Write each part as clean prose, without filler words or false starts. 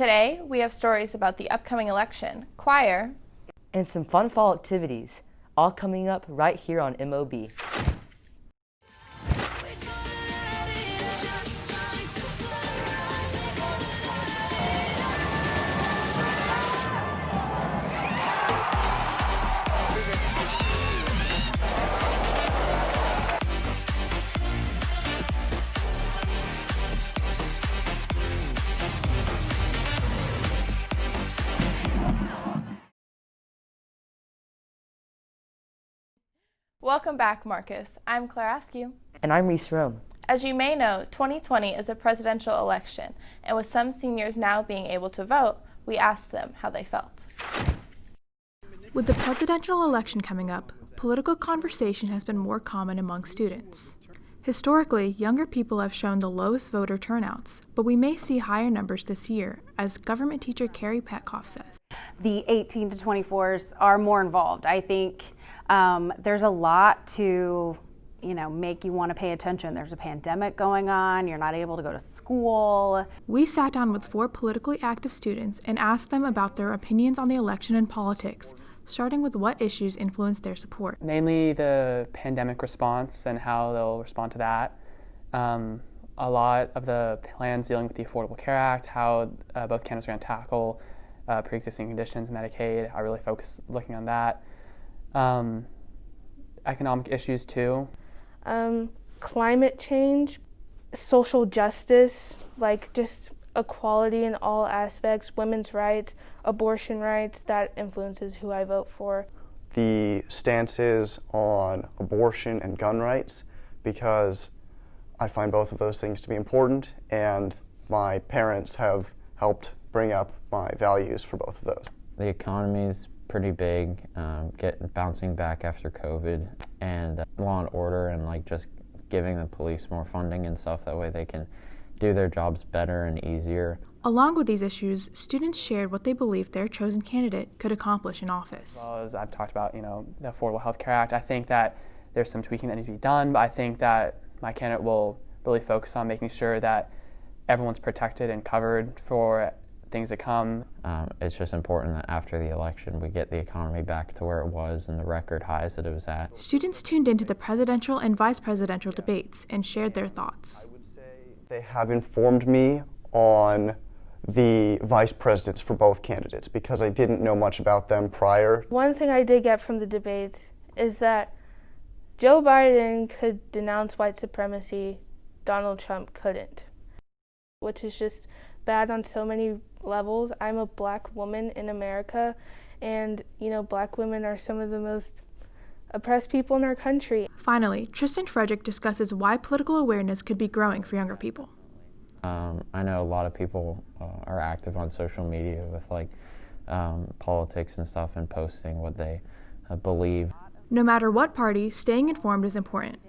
Today, we have stories about the upcoming election, choir, and some fun fall activities, all coming up right here on MOB. Welcome back, Marcus. I'm Claire Askew. And I'm Reese Rome. As you may know, 2020 is a presidential election, and with some seniors now being able to vote, we asked them how they felt. With the presidential election coming up, political conversation has been more common among students. Historically, younger people have shown the lowest voter turnouts, but we may see higher numbers this year, as government teacher Carrie Petkoff says. The 18 to 24s are more involved. I think there's a lot to, make you want to pay attention. There's a pandemic going on. You're not able to go to school. We sat down with 4 politically active students and asked them about their opinions on the election and politics, starting with what issues influenced their support. Mainly the pandemic response and how they'll respond to that. A lot of the plans dealing with the Affordable Care Act, how both candidates are going to tackle pre-existing conditions, Medicaid. I really focus looking on that. Economic issues too. Climate change, social justice, like just equality in all aspects, women's rights, abortion rights, that influences who I vote for. The stances on abortion and gun rights, because I find both of those things to be important, and my parents have helped bring up my values for both of those. The economy is pretty big, bouncing back after COVID, and law and order, and just giving the police more funding and stuff. That way they can do their jobs better and easier. Along with these issues, students shared what they believe their chosen candidate could accomplish in office. As well as I've talked about, the Affordable Health Care Act, I think that there's some tweaking that needs to be done, but I think that my candidate will really focus on making sure that everyone's protected and covered for things to come. It's just important that after the election we get the economy back to where it was and the record highs that it was at. Students tuned into the presidential and vice presidential debates and shared their thoughts. I would say they have informed me on the vice presidents for both candidates because I didn't know much about them prior. One thing I did get from the debates is that Joe Biden could denounce white supremacy, Donald Trump couldn't, which is just bad on so many levels. I'm a black woman in America, and black women are some of the most oppressed people in our country. Finally, Tristan Frederick discusses why political awareness could be growing for younger people. I know a lot of people are active on social media with politics and stuff and posting what they believe. No matter what party, staying informed is important.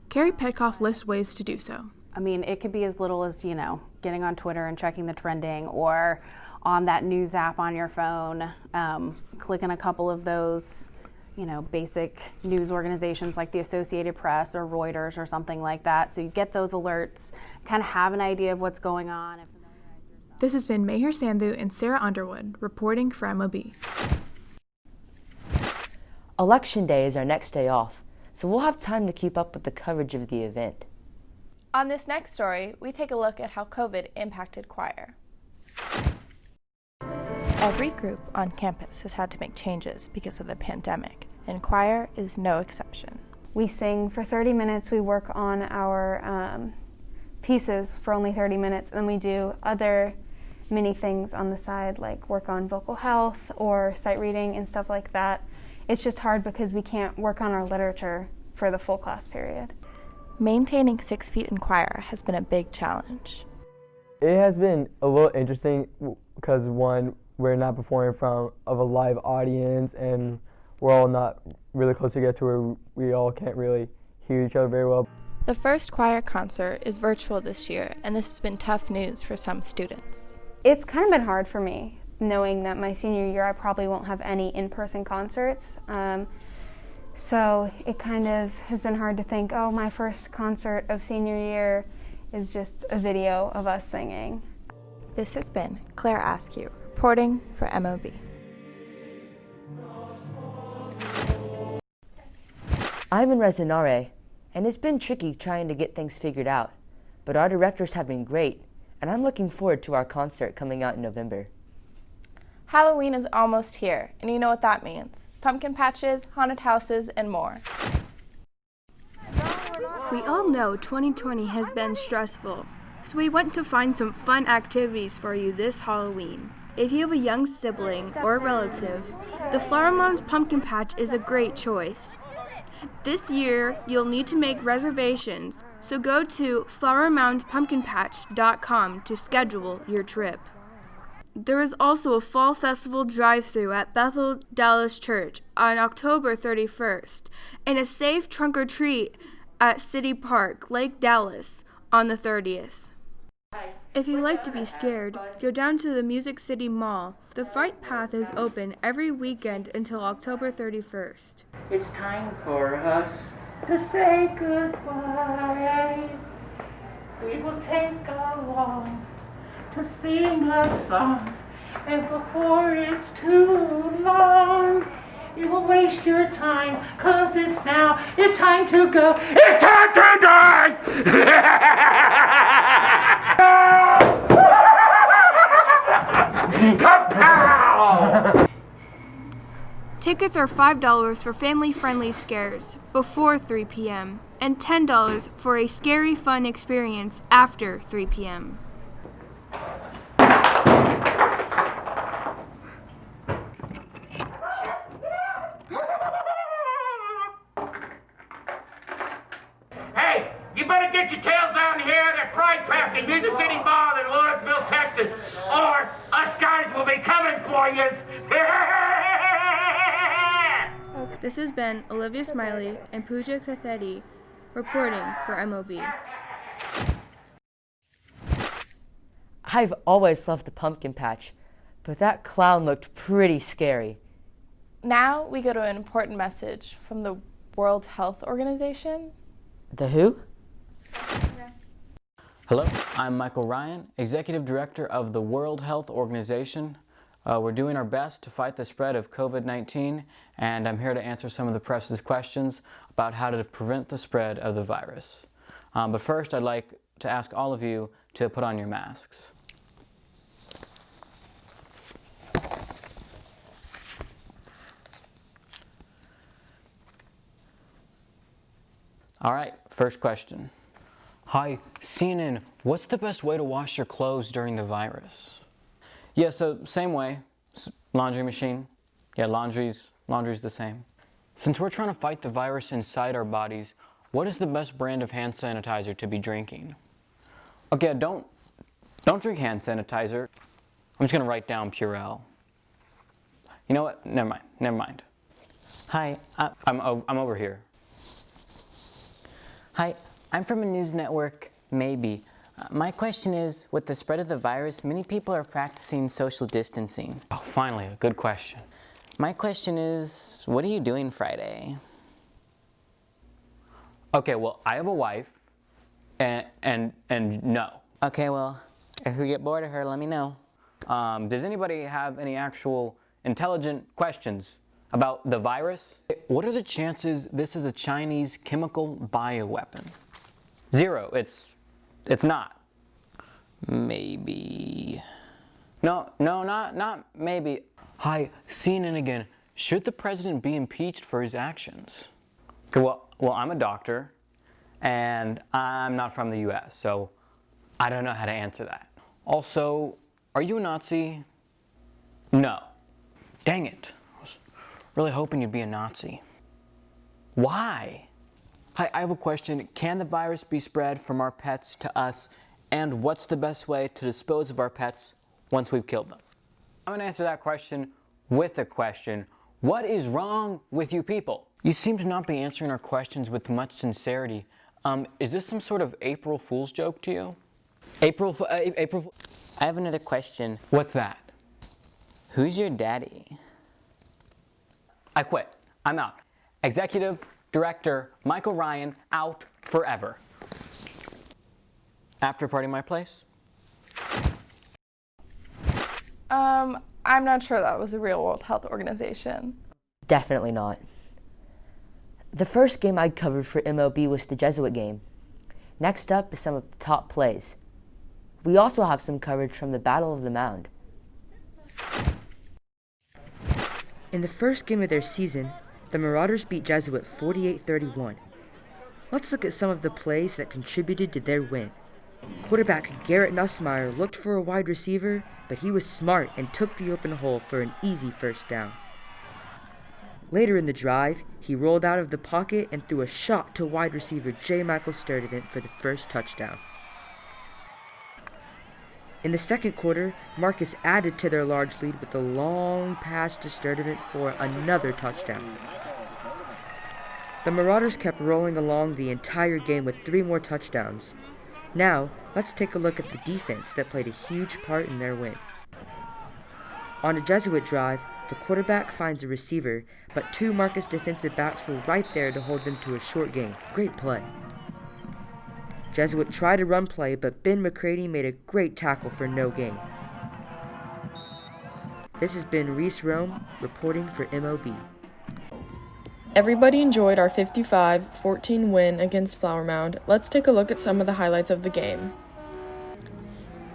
Carrie Petkoff lists ways to do so. I mean, it could be as little as, getting on Twitter and checking the trending, or on that news app on your phone, clicking a couple of those, basic news organizations like the Associated Press or Reuters or something like that. So you get those alerts, kind of have an idea of what's going on. This has been Meher Sandhu and Sarah Underwood reporting for MOB. Election Day is our next day off, so we'll have time to keep up with the coverage of the event. On this next story, we take a look at how COVID impacted choir. Every group on campus has had to make changes because of the pandemic, and choir is no exception. We sing for 30 minutes, we work on our pieces for only 30 minutes, and then we do other mini things on the side, like work on vocal health or sight reading and stuff like that. It's just hard because we can't work on our literature for the full class period. Maintaining 6 feet in choir has been a big challenge. It has been a little interesting because, one, we're not performing in front of a live audience, and we're all not really close together to where we all can't really hear each other very well. The first choir concert is virtual this year, and this has been tough news for some students. It's kind of been hard for me, knowing that my senior year I probably won't have any in-person concerts. So it kind of has been hard to think, oh, my first concert of senior year is just a video of us singing. This has been Claire Askew, reporting for MOB. I'm in Resinare, and it's been tricky trying to get things figured out, but our directors have been great, and I'm looking forward to our concert coming out in November. Halloween is almost here, and you know what that means. Pumpkin patches, haunted houses, and more. We all know 2020 has been stressful, so we want to find some fun activities for you this Halloween. If you have a young sibling or relative, the Flower Moms Pumpkin Patch is a great choice. This year, you'll need to make reservations, so go to flowermoundspumpkinpatch.com to schedule your trip. There is also a Fall Festival drive-thru at Bethel Dallas Church on October 31st, and a safe trunk-or-treat at City Park, Lake Dallas, on the 30th. If you like to be scared, go down to the Music City Mall. The Fright Path is open every weekend until October 31st. It's time for us to say goodbye. We will take a walk to sing a song, and before it's too long, you will waste your time, 'cause it's time to go. It's time to die! Kapow! Tickets are $5 for family-friendly scares before 3 p.m. and $10 for a scary fun experience after 3 p.m. Hey, you better get your tails down here at Pride Path in Music City Mall in Louisville, Texas, or us guys will be coming for you. This has been Olivia Smiley and Pooja Kathetti reporting for MOB. I've always loved the pumpkin patch, but that clown looked pretty scary. Now we go to an important message from the World Health Organization. The who? Hello, I'm Michael Ryan, Executive Director of the World Health Organization. We're doing our best to fight the spread of COVID-19, and I'm here to answer some of the press's questions about how to prevent the spread of the virus. But first, I'd like to ask all of you to put on your masks. All right, first question. Hi, CNN, what's the best way to wash your clothes during the virus? Yeah, so same way, laundry machine. Yeah, laundry's the same. Since we're trying to fight the virus inside our bodies, what is the best brand of hand sanitizer to be drinking? Okay, don't drink hand sanitizer. I'm just gonna write down Purell. You know what? Never mind. Hi, I'm over here. Hi, I'm from a news network, Maybe. My question is, with the spread of the virus, many people are practicing social distancing. Oh, finally, a good question. My question is, what are you doing Friday? Okay, well, I have a wife, and no. Okay, well, if you get bored of her, let me know. Does anybody have any actual intelligent questions about the virus? What are the chances this is a Chinese chemical bioweapon? 0, it's not. Maybe. No, not maybe. Hi, CNN again. Should the president be impeached for his actions? Okay, well, I'm a doctor, and I'm not from the U.S., so I don't know how to answer that. Also, are you a Nazi? No. Dang it. I was really hoping you'd be a Nazi. Why? Hi, I have a question. Can the virus be spread from our pets to us? And what's the best way to dispose of our pets once we've killed them? I'm going to answer that question with a question. What is wrong with you people? You seem to not be answering our questions with much sincerity. Is this some sort of April Fool's joke to you? April. I have another question. What's that? Who's your daddy? I quit. I'm out. Executive Director Michael Ryan out forever. After party my place? I'm not sure that was a real World Health Organization. Definitely not. The first game I covered for MLB was the Jesuit game. Next up is some of the top plays. We also have some coverage from the Battle of the Mound. In the first game of their season, the Marauders beat Jesuit 48-31. Let's look at some of the plays that contributed to their win. Quarterback Garrett Nussmeier looked for a wide receiver, but he was smart and took the open hole for an easy first down. Later in the drive, he rolled out of the pocket and threw a shot to wide receiver J. Michael Sturdivant for the first touchdown. In the second quarter, Marcus added to their large lead with a long pass to Sturdivant for another touchdown. The Marauders kept rolling along the entire game with 3 more touchdowns. Now, let's take a look at the defense that played a huge part in their win. On a Jesuit drive, the quarterback finds a receiver, but 2 Marcus defensive backs were right there to hold them to a short gain. Great play. Jesuit tried a run play, but Ben McCready made a great tackle for no gain. This has been Reese Rome reporting for MOB. Everybody enjoyed our 55-14 win against Flower Mound. Let's take a look at some of the highlights of the game.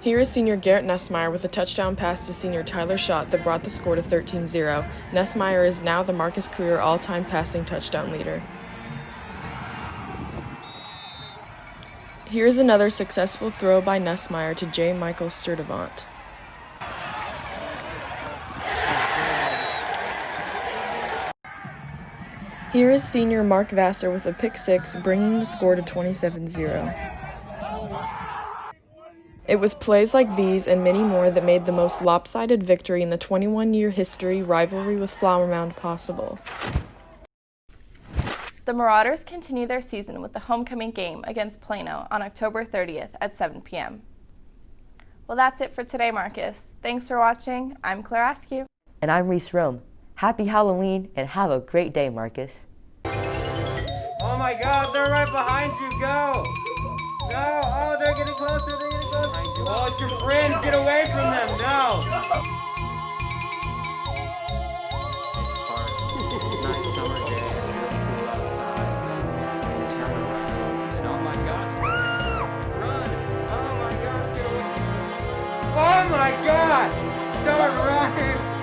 Here is senior Garrett Nussmeier with a touchdown pass to senior Tyler Schott that brought the score to 13-0. Nussmeier is now the Marcus career all-time passing touchdown leader. Here's another successful throw by Nussmeier to J. Michael Sturdivant. Here is senior Mark Vassar with a pick six, bringing the score to 27-0. It was plays like these and many more that made the most lopsided victory in the 21-year history rivalry with Flower Mound possible. The Marauders continue their season with the homecoming game against Plano on October 30th at 7 p.m. Well, that's it for today, Marcus. Thanks for watching. I'm Claire Askew. And I'm Reese Rome. Happy Halloween and have a great day, Marcus. Oh my God, they're right behind you. Go. No. Oh, they're getting closer. They're getting closer. Oh, it's your friends. Get away from them. No. Nice summer day. Cool outside. Turn around. And oh my gosh. Run. Oh my gosh. Get away. Oh my God. Start running.